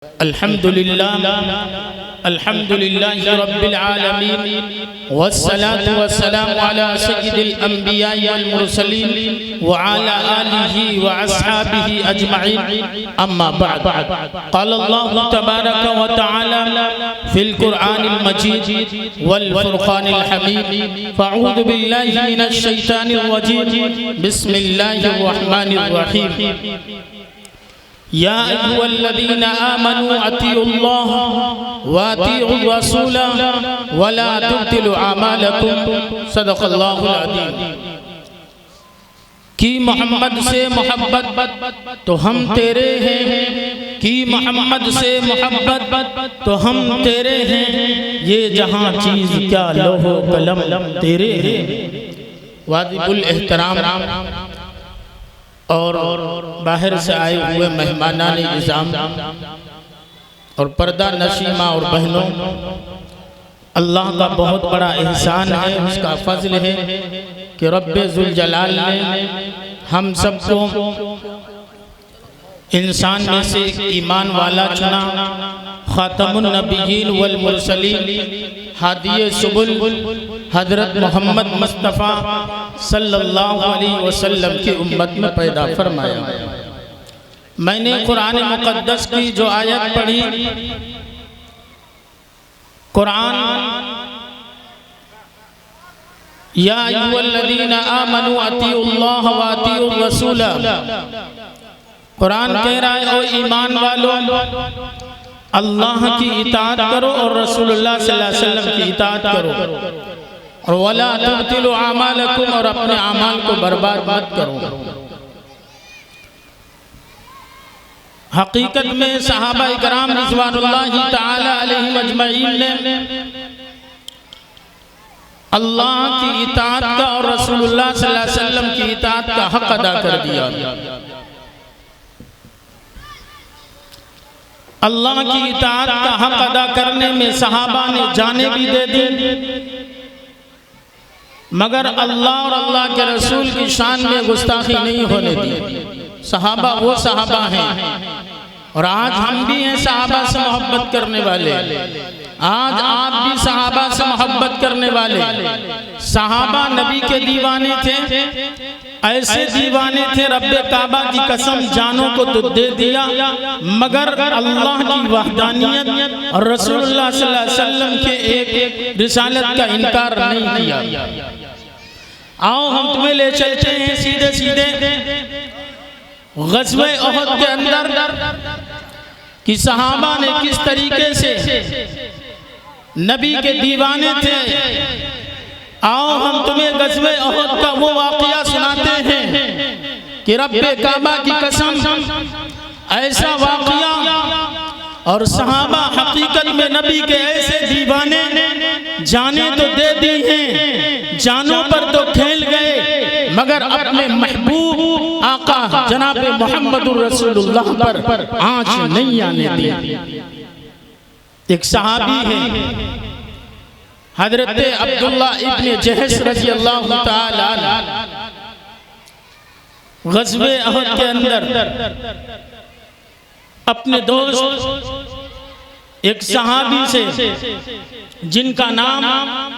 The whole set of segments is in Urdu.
الحمد لله رب العالمين والصلاة والسلام على سيد الأنبياء والمرسلين وعلى آله وأصحابه أجمعين أما بعد قال الله تبارك وتعالى في القرآن المجيد والفرقان الحميد فأعوذ بالله من الشيطان الرجيم بسم الله الرحمن الرحيم يا أيها الذين آمنوا أطيعوا الله وأطيعوا الرسول ولا تبطلوا أعمالكم صدق الله العظيم کی محمد سے محبت تو ہم تیرے ہیں، کی محمد سے محبت تو ہم تیرے ہیں، یہ جہاں چیز کیا لوح و قلم تیرے ہیں۔ واجب الاحترام اور باہر سے آئے ہوئے مہمانان نظام اور پردہ نشیمہ اور بہنوں، اللہ کا بہت بڑا احسان ہے، اس کا فضل ہے کہ رب ذوالجلال نے ہم سب کو انسان میں سے ایک ایمان والا چنا، خاتم النبیین والمرسلین، ہادی سبل حضرت محمد مصطفیٰ صلی اللہ علیہ وسلم کی امت میں پیدا فرمایا۔ میں نے قرآن مقدس کی جو آیت پڑھی، قرآن یا ایھا الذین آمنوا اطیعوا اللہ واطیعوا الرسول، قرآن کہہ رہا ہے او ایمان والو اللہ کی اطاعت کرو اور رسول اللہ صلی اللہ علیہ وسلم کی اطاعت کرو، اور وَلَا تُبْطِلُوا أَعْمَالَكُمْ، اور اپنے اعمال کو برباد مت کرو۔ حقیقت میں صحابہ کرام رضوان اللہ تعالی علیہم اجمعین نے اللہ کی اطاعت کا اور رسول اللہ صلی اللہ علیہ وسلم کی اطاعت کا حق ادا کر دیا۔ اللہ کی اطاعت کا حق ادا کرنے میں صحابہ نے جانیں بھی دے دی، مگر اللہ اور اللہ کے رسول کی شان میں گستاخی نہیں ہونے دی۔ صحابہ وہ صحابہ ہیں، اور آج ہم بھی ہیں صحابہ سے محبت کرنے والے، آج آپ بھی صحابہ سے محبت کرنے والے۔ صحابہ نبی کے دیوانے تھے، ایسے دیوانے تھے رب کعبہ کی قسم جانوں کو تو دے دیا، مگر اللہ کی وحدانیت اور رسول اللہ صلی اللہ علیہ وسلم کے ایک رسالت کا انکار نہیں کیا۔ آؤ ہم تمہیں لے چلتے ہیں سیدھے سیدھے غزوہ احد کے اندر کہ صحابہ نے کس طریقے سے نبی کے دیوانے تھے۔ آؤ ہم تمہیں غزوہ احد کا وہ واقعہ سناتے ہیں کہ رب کعبہ کی قسم ایسا واقعہ، اور صحابہ حقیقت میں نبی کے ایسے دیوانے، جانیں تو دے دی ہیں، جانوں پر تو کھیل گئے، مگر اپنے محبوب آقا جناب محمد رسول اللہ پر آنچ نہیں آنے دی۔ ایک صحابی ہے حضرت عبداللہ ابن جہش رضی اللہ تعالی عنہ، غزوہ احد کے اندر اپنے دوست ایک صحابی سے جن کا نام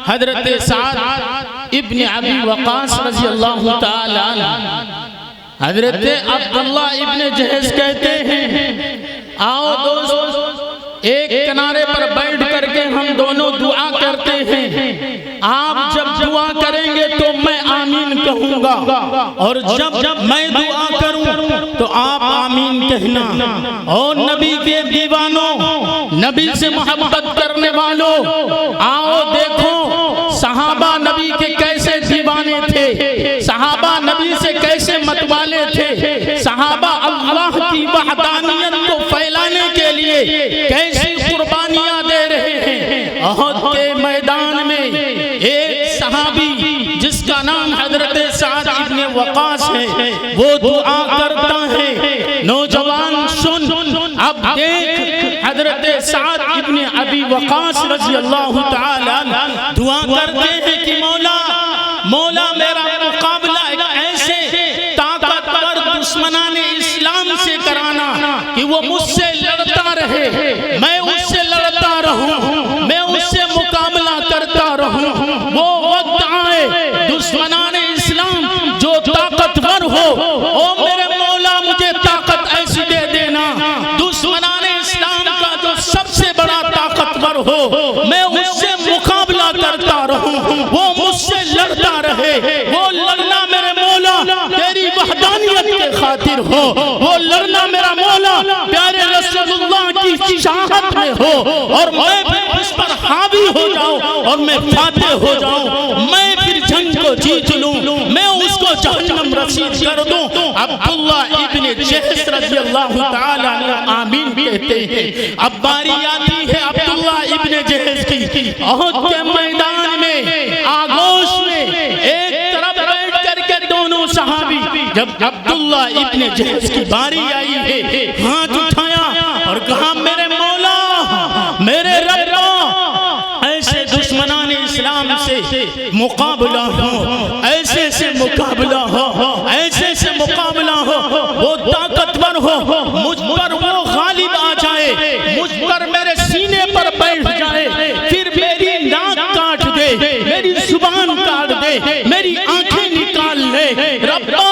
حضرت سعد ابن ابی وقاص رضی اللہ تعالی عنہ، حضرت عبداللہ ابن جہش کہتے ہیں آؤ دوست ایک کنارے پر بیٹھ کر کے ہم دونوں دعا کرتے ہیں، آپ جب دعا کریں گے تو میں آمین کہوں گا، اور جب میں دعا کروں تو آپ آمین کہنا۔ اور نبی کے دیوانوں، نبی سے محبت کرنے والوں، آؤ دیکھو صحابہ نبی کے کیسے دیوانے تھے، صحابہ نبی سے کیسے متوالے تھے، صحابہ اللہ کی وحدانیت کو پھیلانے کے لیے کیسی قربانیاں دے رہے ہیں۔ احد کے میدان میں ایک صحابی جس کا نام حضرت سعد ابن وقاص ہے، وہ دعا کرتا ہے۔ نوجوان سن، اب دیکھ حضرت سعد ابن ابی وقاص رضی اللہ تعالی عنہ دعا کرتے ہیں کہ مولا میرا مقابلہ ایک ایسے طاقتور دشمنان اسلام سے کرانا کہ وہ مجھ سے لڑتا رہے، ہو، میں اس سے مقابلہ کرتا رہوں، وہ مجھ سے لڑتا رہے، وہ لڑنا میرے مولا تیری وحدانیت کے خاطر ہو، وہ لڑنا میرا مولا پیارے رسول اللہ کی چاہت میں ہو، اور میں پھر اس پر حاوی ہو جاؤں اور میں فاتح ہو جاؤں، میں پھر جنگ کو جیت لوں، میں اس کو جہنم رسید کر دوں۔ عبداللہ ابن جہش رضی اللہ تعالیٰ عنہ آمین کہتے ہیں۔ اب باری آتی ہے عبداللہ ابن جہش کی، احد کے میدان میں آگوش میں ایک طرف بیٹھ کر کے دونوں صحابی، جب عبداللہ ابن جہش کی باری آئی ہے ہاتھ اٹھایا اور کہا میرے مولا میرے رب، ایسے دشمنان اسلام سے مقابلہ ہو، ایسے سے مقابلہ ہو، ایسے سے مقابلہ ہو، وہ طاقتور ہو، مجھ پر وہ غالب آ جائے، مجھ پر میرے سینے پر بیٹھ جائے، پھر میری ناک کاٹ دے، میری زبان کاٹ دے، میری آنکھیں نکال لے۔ ربا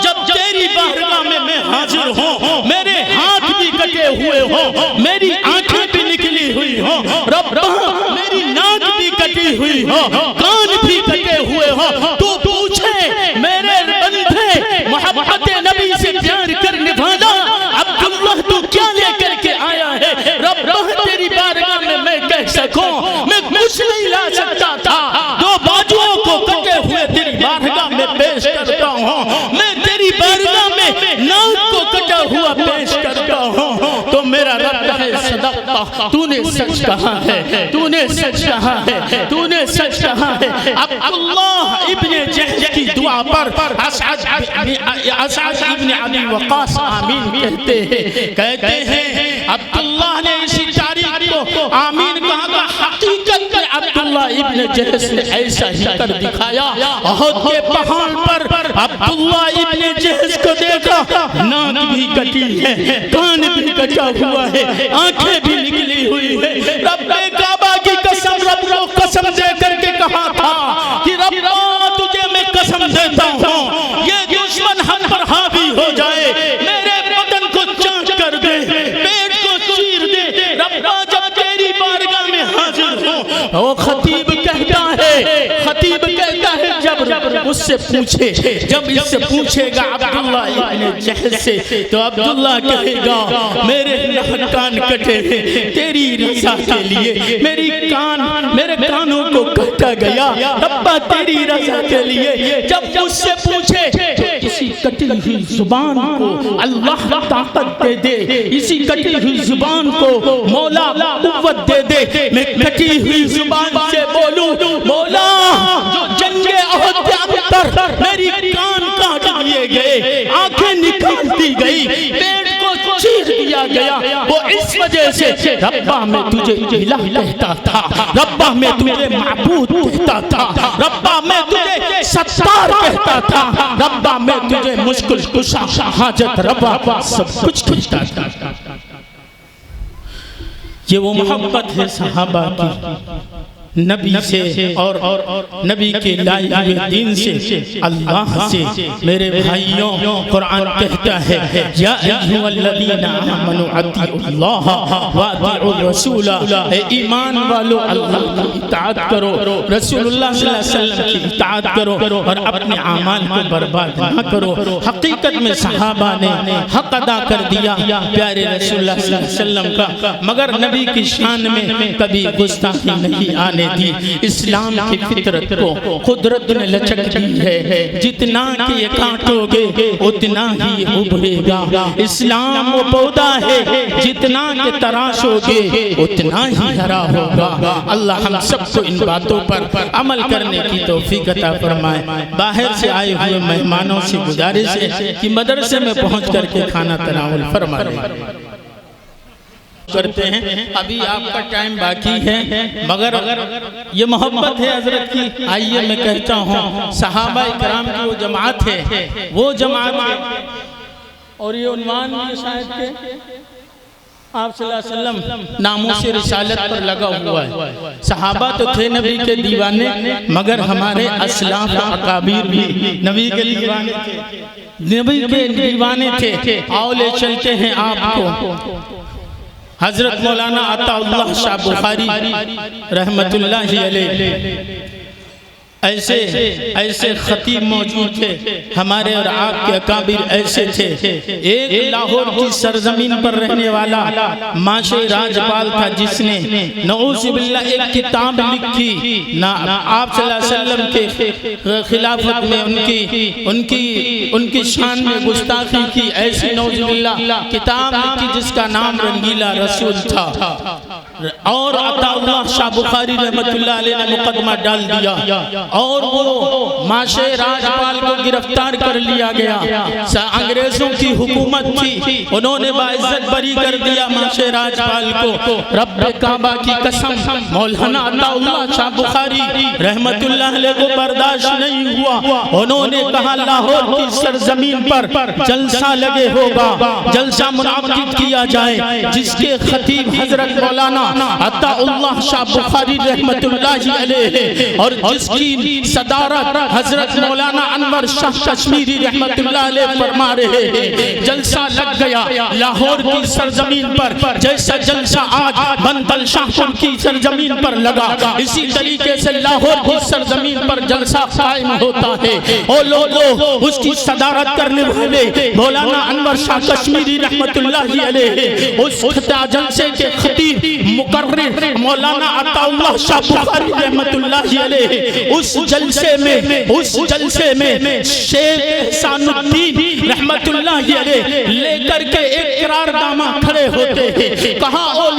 جب تیری بارگاہ میں حاضر ہوں، میرے ہاتھ بھی کٹے ہوئے ہوں، میری آنکھیں بھی نکلی ہوئی ہوں، ربا میری ناک بھی کٹی ہوئی ہو، کان بھی کٹے ہوئے ہو، تو پوچھے میرے بندے محبت نبی سے پیار کرنے والا عبداللہ تو کیا لے کر کے آیا ہے؟ رب تیری بارگاہ میں کہہ سکوں میں کچھ نہیں لا سکتا تھا، دو بازوؤں کو کٹے ہوئے تیری بارگاہ میں پیش کرتا ہوں، میں تیری بارگاہ میں ناک کو کٹا ہوا پیش کرتا ہوں، تو میرا رب ہے صدقہ، تو نے سچ کہا ہے، تو نے سچ کہا ہے، تو نے سچ کہا ہے۔ عبداللہ ابن جہش کی دعا پر اسعد ابن ابی وقاص آمین کہتے ہیں عبداللہ نے اسی تاریخ کو آمین کہا کہ حقیقت میں عبداللہ ابن جہش نے ایسا ہی کر دکھایا۔ احد کے پہاڑ پر عبداللہ ابن جہش کو دیکھا، ناک بھی کٹی ہے، کان بھی کٹا ہوا ہے، آنکھیں بھی نکلی ہوئی ہے۔ رب کعبہ کی قسم، رب کو قسم دے کر کے کہا تھا کہ رب تجھے میں قسم دیتا ہوں یہ دشمن ہم پر حاوی ہو جائے، میرے بدن کو چاٹ کر دے، پیٹ کو چیر دے، رب جب تیری بارگاہ میں حاضر ہوں۔ وہ خطیب کہتا ہے، خطیب کہتا ہے جب اس سے پوچھے، جب اس سے پوچھے گا عبداللہ ابن جہش سے، تو عبداللہ کہے گا میرے کان کٹے ہیں تیری رضا کے لیے، میرے کانوں کو کٹا گیا ربا تیری رضا کے لیے۔ جب مجھ سے پوچھے اسی کٹی ہوئی زبان کو اللہ طاقت دے دے، اسی کٹی ہوئی زبان کو مولا قوت دے دے، میں کٹی ہوئی زبان سے بولوں مولا جو جنگ احد کے اندر میری کان کاٹ دیے گئے، آنکھیں نکال دی گئی، پیٹ کو چیر دیا گیا، وہ اس وجہ سے ربا میں تجھے الہ کہتا تھا، ربا میں تجھے معبود کہتا تھا، ربا میں تجھے ستار کہتا تھا، ربا میں تجھے مشکل کشا حاجت ربا سب کچھ کہتا تھا۔ یہ وہ محبت ہے صحابہ کی نبی سے اور نبی کے لائے ہوئے دین سے، اللہ سے۔ میرے بھائیوں قرآن کہتا ہے یا ایھا الذین آمنوا اطیعوا اللہ واطیعوا الرسول، اے ایمان والو اللہ کی اطاعت کرو، رسول اللہ صلی اللہ علیہ وسلم کی اطاعت کرو اور اپنے اعمال کو برباد نہ کرو۔ حقیقت میں صحابہ نے حق ادا کر دیا پیارے رسول اللہ صلی اللہ علیہ وسلم کا، مگر نبی کی شان میں کبھی گستاخی نہیں آنے دی۔ اسلام کی فطرت کو قدرت نے لچک دی ہے، جتنا کہ یہ کاٹو گے اتنا ہی ابھرے گا۔ اسلام وہ پودا ہے جتنا کہ تراشو گے اتنا ہی ہرا ہوگا۔ اللہ ہم سب کو ان باتوں پر عمل کرنے کی توفیق عطا فرمائے۔ باہر سے آئے ہوئے مہمانوں سے گزارش ہے کہ مدرسے میں پہنچ کر کے کھانا تناول فرمائیں کرتے ہیں۔ ابھی آپ کا ٹائم باقی ہے، مگر یہ محبت ہے حضرت کی۔ آئیے میں کہتا ہوں صحابہ اکرام کی وہ جماعت ہے، وہ جماعت ہے، اور یہ عنوان بھی شاید کہ آپ صلی اللہ علیہ وسلم ناموس رسالت پر لگا ہوا ہے۔ صحابہ تو تھے نبی کے دیوانے، مگر ہمارے اسلاف و اکابر بھی نبی کے دیوانے تھے، نبی کے دیوانے تھے۔ آؤ لے چلتے ہیں آپ کو حضرت مولانا عطا اللہ شاہ بخاری رحمت اللہ علیہ ایسے خطیب موجود تھے ہمارے اور آپ کے اکابر ایسے تھے. ایک لاہور کی سرزمین پر رہنے والا ماشے راجپال تھا جس نے نعوذ باللہ ایک کتاب لکھی آپ صلی اللہ علیہ وسلم کے خلافت میں ان کی شان میں گستاخی کی. ایسی نعوذ باللہ کتاب لکھی جس کا نام رنگیلا رسول تھا. اور عطا اللہ شاہ بخاری رحمت اللہ علیہ نے مقدمہ ڈال دیا اور وہ ماشے راجپال کو گرفتار کر لیا گیا. انگریزوں کی حکومت تھی, انہوں نے باعزت بری کر دیا ماشے راجپال کو. رب کعبہ کی قسم مولانا عطا اللہ شاہ بخاری رحمت اللہ علیہ کو برداشت نہیں ہوا. انہوں نے کہا لاہور کی سرزمین پر جلسہ لگے ہوگا, جلسہ منعقد کیا جائے جس کے خطیب حضرت مولانا عطا اللہ شاہ بخاری رحمت اللہ علیہ اور جس کی صدارت حضرت مولانا انور شاہ کشمیری رحمت اللہ علیہ فرما رہے ہیں. جلسہ لگ گیا لاہور کی سرزمین پر, جیسا جلسہ آج بندل شاہ پور کی سرزمین پر لگا, اسی طریقے سے لاہور کی سرزمین پر جلسہ قائم ہوتا ہے. اور لوگوں اس کی صدارت کرنے والے مولانا انور شاہ کشمیری رحمت اللہ علیہ, اس جلسے کے خطیب مقرر مولانا عطا اللہ شاہ بخاری رحمت اللہ علیہ اس جلسے میں شیخ احسان الدین رحمت اللہ علیہ لے کر کے ایک قراردامہ کھڑے ہوتے ہیں. کہا او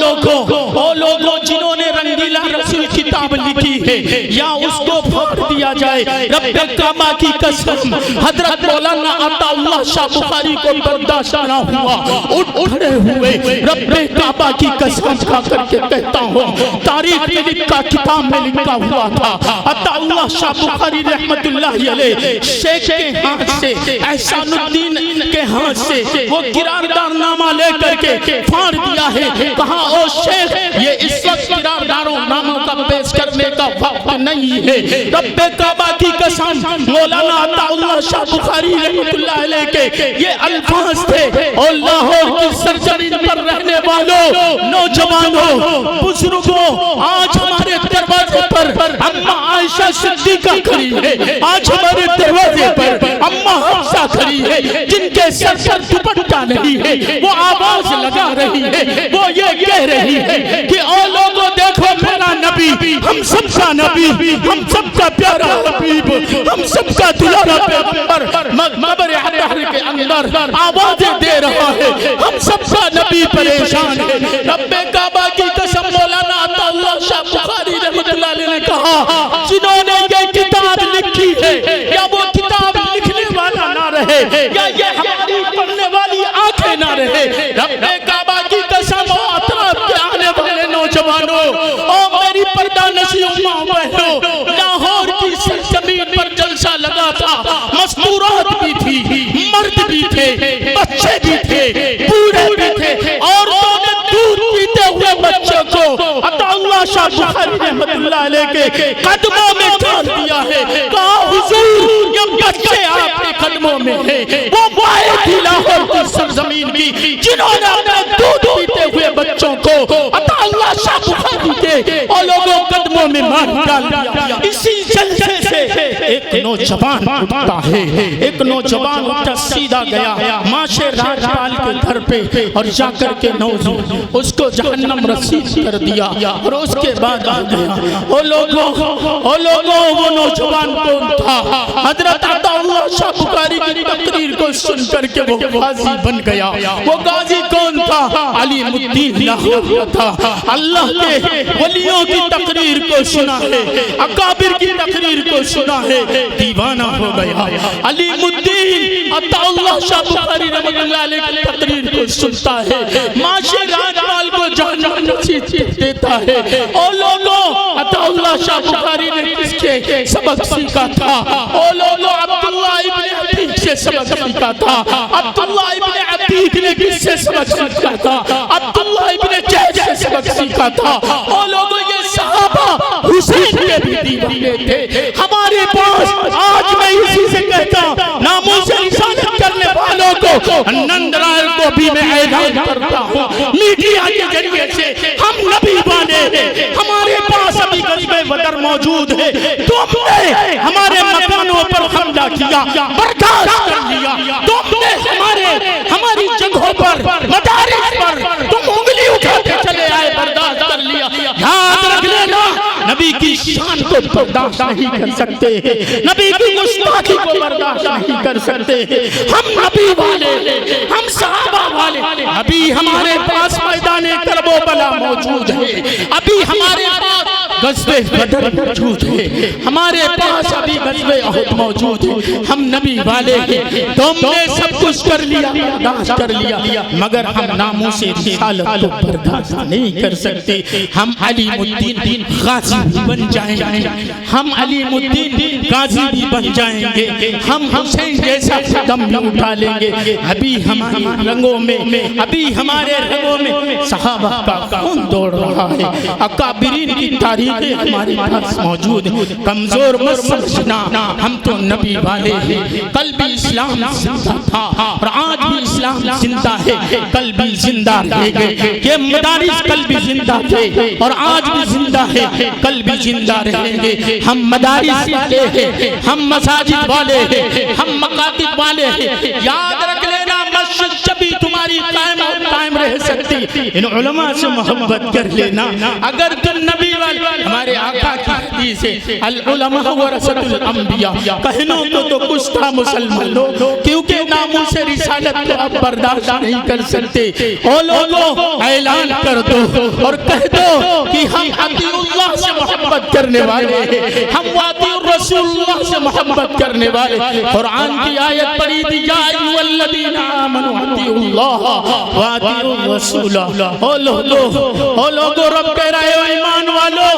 لوگوں جنہوں نے رنگیلا رسول کتاب لکھی ہے یا اس کو پھاڑ دیا جائے. رب کعبہ کی قسم حضرت مولانا عطا اللہ شاہ بخاری کو برداشت نہ ہوا, اٹھ کھڑے ہوئے. رب کعبہ کی قسم کھا کر کے کہتا ہوں تاریخ میں لکھا, کتاب میں لکھا ہوا تھا. عطا اللہ شاہ بخاری رحمت اللہ علیہ شیخ کے ہاتھ سے, احسان الدین کے ہاتھ سے وہ قرارداد نامہ لے کر کے پھاڑ دیا ہے. کہا او شیخ یہ اس وقت قراردادوں ناموں کا پیش کرنے کا وقت نہیں ہے. رب کعبہ کی قسم مولانا عطا اللہ شاہ بخاری رحمت اللہ علیہ کے یہ الفاظ تھے. اور لاہور کی سرزمین پر رہنے والوں, نوجوانوں, بزرگوں, آج ہمارے دروازے پر اماں عائشہ صدیقہ کھڑی ہے, آج ہمارے دروازے پر اماں حفصہ کھڑی ہے جن کے سر پر دوپٹہ نہیں ہے. وہ آواز لگا رہی ہے, وہ یہ کہہ رہی ہے کہ او لوگوں دیکھو میرا نبی, ہم سب کا نبی, ہم سب کا پیارا حبیب, ہم سب کا دلارا پیغمبر مقبر حرر کے اندر آوازیں دے رہا ہے. ہم سب کا نبی پریشان ہے. رب کعبہ کی قسم مولانا عطا اللہ شاہ بخاری رحمت اللہ علیہ نے کہا جنہوں نے یہ کتاب لکھی ہے یا وہ کتاب لکھنے والا نہ رہے یا یہ ہماری پڑھنے والی آنکھیں نہ رہے. رب کعبہ کی قسم اطراف کے آنے والے نوجوانوں, او میری پردہ نشیوں ماں بہنوں, لاہور کی سرزمین پر جلسہ لگا تھا. مستورات بھی تھی, مرد بھی تھے, بچے بھی تھے, بوڑھے بھی تھے, اور دودھ پیتے ہوئے بچوں کو عطا اللہ شاہ بخاری رحمت اللہ علیہ کے قدموں میں ڈال دیا ہے. کہا حضور یہ بچے آپ کے قدموں میں ہیں. وہ مائیں تھی لاہور کی سرزمین کی جنہوں نے اپنے دودھ پیتے ہوئے بچوں کو عطا اللہ شاہ بخاری کے اور لوگوں قدموں میں مار ڈال دیا. اسی جلسے سے ایک نوجوان اٹھتا ہے, ایک نوجوان اٹھا سیدھا گیا ماشے راجپال کے گھر پہ اور جا کر کے اس کو جہنم رسید کر دیا. اور اس کے بعد آ گیا او لوگوں وہ نوجوان کون تھا؟ حضرت عطا اللہ شاہ بخاری کی تقریر کو سن کر کے وہ غازی بن گیا. وہ غازی کون تھا؟ علیم الدین لاہوری تھا. اللہ کے ولیوں کی تقریر کو سنا ہے, اکابر کی تقریر کو سنا ہے, دیوانہ ہو گیا. علیم الدین عطا اللہ شاہ بخاری رحمت اللہ علیہ کی تقریر کو سنتا ہے, معاشر راجپال کو جہنم نصیب دیتا ہے. او لوگوں عطا اللہ شاہ بخاری نے کس کے سبق سیکھا تھا؟ او لوگوں عبداللہ ابن عتیق سے سبق سیکھا تھا. عبداللہ ابن عتیق نے کس سے سبق سیکھا تھا؟ عبداللہ ابن جہش سے سبق سیکھا تھا. او لوگوں یہ صحابہ حسین کے بھی دیوانے تھے. ہمارے پاس آج میں اسی سے کہتا ناموس رسالت کرنے والوں کو نند رائے کو بھی میں اعلان کرتا ہوں میڈیا کے ذریعے سے، ہم نبی والے ہیں، ہمارے پاس ابھی غزوہ بدر موجود ہے، تم نے ہمارے مکانوں پر حملہ کیا، برداشت کر لیا، تم نے ہماری جگہوں پر، مدارس پر تم انگلی اٹھاتے چلے آئے، برداشت کر لیا۔ یاد رکھ لینا نبی کی شان کو برداشت نہیں کر سکتے ہیں، نبی کی گستاخی کو برداشت نہیں کر سکتے ہیں، ہم نبی والے ہیں، ہم صحابہ والے، ابھی ہمارے پاس میدان کربلا موجود ہے، ابھی ہمارے پاس غزوہ بدر موجود ہے، ہمارے پاس ابھی غزوہ احد موجود ہے، ہم نبی والے ہیں، تم نے سب کچھ کر لیا، برداشت کر لیا، مگر ہم ناموس رسالت کو برداشت نہیں کر سکتے۔ ہم علیم الدین غازی بھی بن جائیں گے، ہم علیم الدین غازی بھی بن جائیں گے، ہم حسین جیسا قدم بھی اٹھا لیں گے، ابھی ہمارے رنگوں میں، ابھی ہمارے رنگوں میں صحابہ کا خون دوڑ رہا ہے، اکابرین کی تاریخ ہمارے پاس موجود ہے، کمزور مت سمجھنا، ہم تو نبی والے ہیں، کل بھی اسلام زندہ تھا اور آج بھی اسلام زندہ ہے، کل بھی زندہ رہے گا، یہ مدارس کل بھی زندہ تھے اور آج بھی زندہ ہے، کل بھی زندہ رہیں گے، ہم مدارس والے ہیں، ہم مساجد والے ہیں، ہم مکاتب والے ہیں، یاد رکھ لینا مسجد جبھی تمہاری قائم رہ سکتی، ان علماء سے محبت کر لینا، اگر تم نبی والے، ہمارے آقا کی حدیث ہے العلماء ورثۃ الانبیاء، کہنوں کو تو کچھ تھا مسلمان لوگ، کیونکہ ناموس رسالت کو اب برداشت نہیں کر سکتے، او لوگوں اعلان کر دو اور کہہ دو کہ ہم اطیع اللہ سے محبت کرنے والے ہیں، ہم اطیع رسول اللہ سے محبت کرنے والے، قرآن کی آیت پڑھی تھی یا ایھا الذین آمنوا اطیعوا اللہ واطیعوا الرسول، او لوگوں رب کہہ رہے ہو ایمان والو،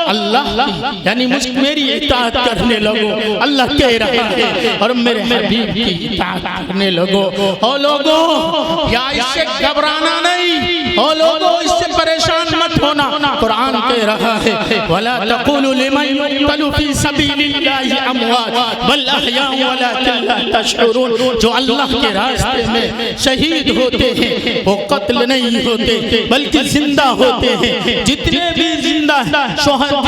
اللہ یعنی میری اطاعت کرنے لگو، اللہ کہہ رہا ہے، اور میرے حبیب کی اطاعت کرنے لگو، او لوگوں یا اس سے گھبرانا نہیں، او لوگوں اس سے پریشان مت ہونا، قرآن کہہ رہا ہے وَلَا تَقُولُوا لِمَنْ يُقْتَلُ فِي سَبِيلِ اللَّهِ أَمْوَاتٌ بَلْ أَحْيَاءٌ وَلَكِنْ لَا تَشْعُرُونَ، جو اللہ کے راستے میں شہید ہوتے ہیں وہ قتل نہیں ہوتے بلکہ زندہ ہوتے ہیں، جتنے بھی زندہ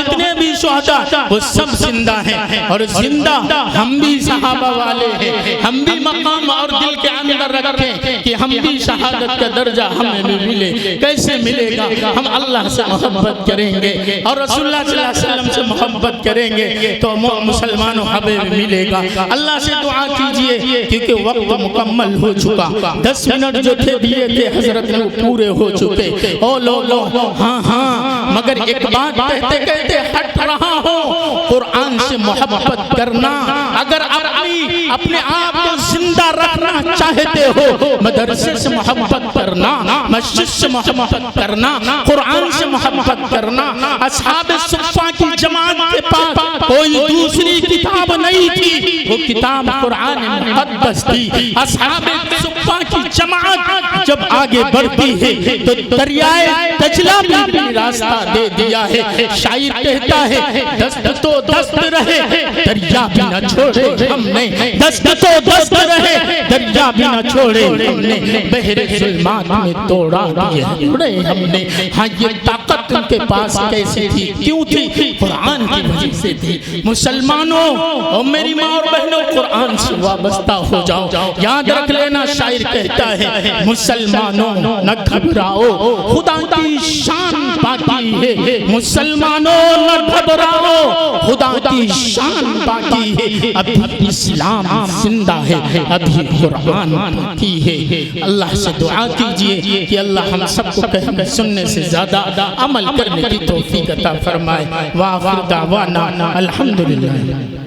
جتنے بھی شہداء وہ سب زندہ ہیں، اور زندہ ہم بھی صحابہ والے ہیں، ہم بھی مقام اور دل کے اندر رکھیں کہ ہم بھی شہادت کا درجہ ہمیں بھی ملے، کیسے ملے گا؟ ہم اللہ سے محبت کریں گے اور رسول اللہ صلی اللہ علیہ وسلم سے محبت کریں گے تو مسلمانوں حبیب ملے گا۔ اللہ سے دعا کیجئے کیونکہ وقت مکمل ہو چکا، 10 منٹ جو تھے دیے تھے حضرت نے پورے ہو چکے، او لو ہاں مگر ایک بات کہتے کہتے ہٹ رہا ہوں، قرآن سے محبت کرنا، اگر اپنے آپ کو زندہ رکھنا چاہتے ہو، مدرسے سے محبت کرنا، مسجد سے محبت کرنا، قرآن سے محبت کرنا، اصحاب صفہ کی جماعت کے پاس کوئی دوسری کتاب نہیں تھی، وہ کتاب قرآن مقدس تھی، اصحاب صفہ کی جماعت جب آگے بڑھتی ہے تو دریائے دجلہ بھی راستہ دے دیا ہے، شاعر کہتا ہے دست تو دست رہے دریا بھی نہ چھوڑے ہم نے، دست تو دست رہے دریا بھی نہ چھوڑے ہم نے، بحر ظلمات میں توڑا دیے ہم نے۔ ہاں یہ طاقت ان کے پاس کیسے تھی؟ کیوں تھی؟ قرآن کی وجہ سے تھی۔ مسلمانوں اور میری ماں اور بہنوں قرآن سے وابستہ ہو جاؤ، یاد رکھ لینا شاعر کہتا ہے مسلمانوں نہ گھبراؤ خدا کی شان باقی ہے، مسلمانوں نہ گھبراؤ خدا کی شان باقی ہے، ابھی اسلام زندہ ہے، ابھی قرآن باقی ہے۔ اللہ سے دعا کیجئے کہ اللہ ہم سب کو کہنے سننے سے زیادہ عمل کرنے کی توفیق عطا فرمائے۔ وآخر دعوانا الحمدللہ۔